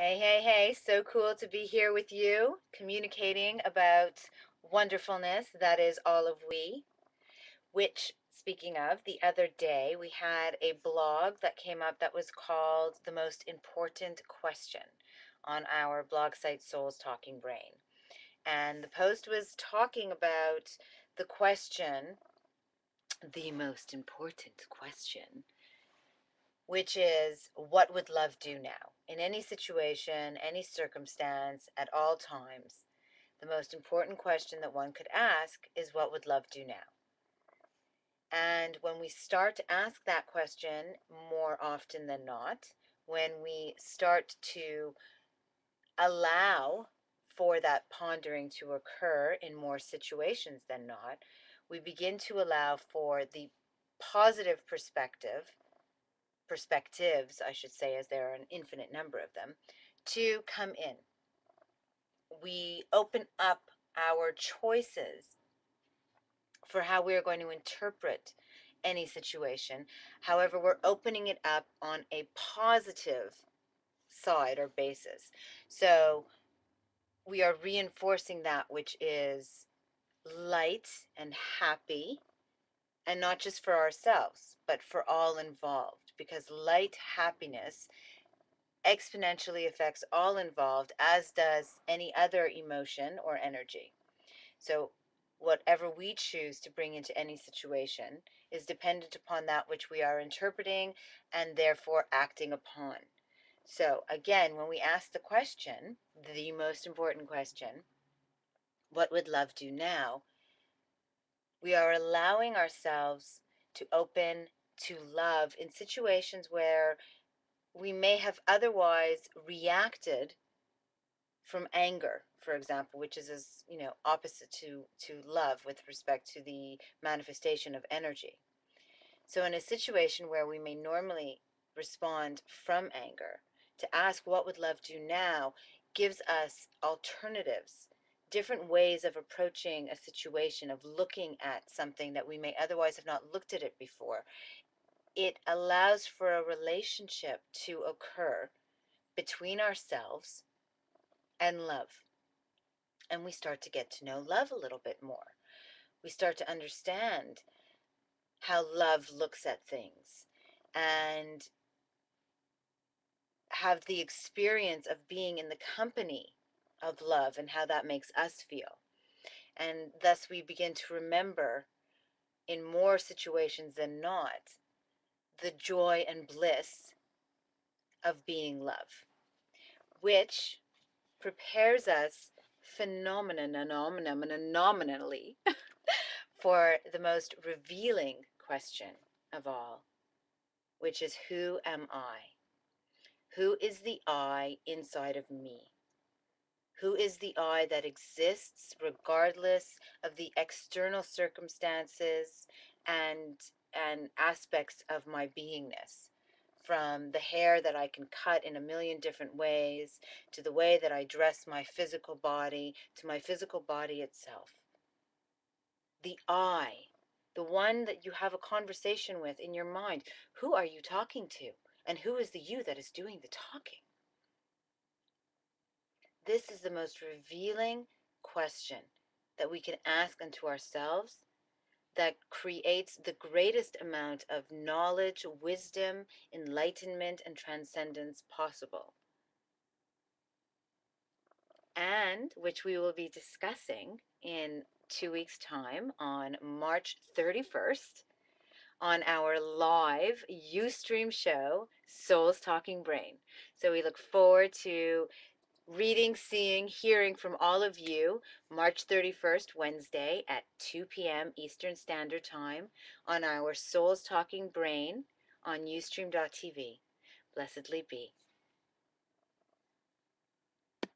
Hey, hey, hey, so cool to be here with you, communicating about wonderfulness that is all of we. Which, speaking of, the other day we had a blog that came up that was called The Most Important Question on our blog site Souls Talking Brain. And the post was talking about the question, the most important question, which is what would love do now? In any situation, any circumstance, at all times, the most important question that one could ask is what would love do now? And when we start to ask that question more often than not, when we start to allow for that pondering to occur in more situations than not, we begin to allow for the positive perspectives, I should say, as there are an infinite number of them, to come in. We open up our choices for how we are going to interpret any situation. However, we're opening it up on a positive side or basis. So we are reinforcing that which is light and happy, and not just for ourselves, but for all involved, because light happiness exponentially affects all involved, as does any other emotion or energy. So, whatever we choose to bring into any situation is dependent upon that which we are interpreting and therefore acting upon. So, again, when we ask the question, the most important question, what would love do now? We are allowing ourselves to open to love in situations where we may have otherwise reacted from anger, for example, which is as opposite to love with respect to the manifestation of energy. So in a situation where we may normally respond from anger, to ask what would love do now gives us alternatives, different ways of approaching a situation, of looking at something that we may otherwise have not looked at it before. It allows for a relationship to occur between ourselves and love. And we start to get to know love a little bit more. We start to understand how love looks at things and have the experience of being in the company of love and how that makes us feel. And thus we begin to remember in more situations than not the joy and bliss of being love, which prepares us phenomenally for the most revealing question of all, which is who am I? Who is the I inside of me? Who is the I that exists regardless of the external circumstances and aspects of my beingness? From the hair that I can cut in a million different ways, to the way that I dress my physical body, to my physical body itself. The I, the one that you have a conversation with in your mind. Who are you talking to? And who is the you that is doing the talking? This is the most revealing question that we can ask unto ourselves, that creates the greatest amount of knowledge, wisdom, enlightenment, and transcendence possible. And which we will be discussing in 2 weeks' time on March 31st on our live Ustream show, Souls Talking Brain. So we look forward to reading, seeing, hearing from all of you March 31st, Wednesday at 2 p.m. Eastern Standard Time on our Souls Talking Brain on Ustream.tv. Blessedly be.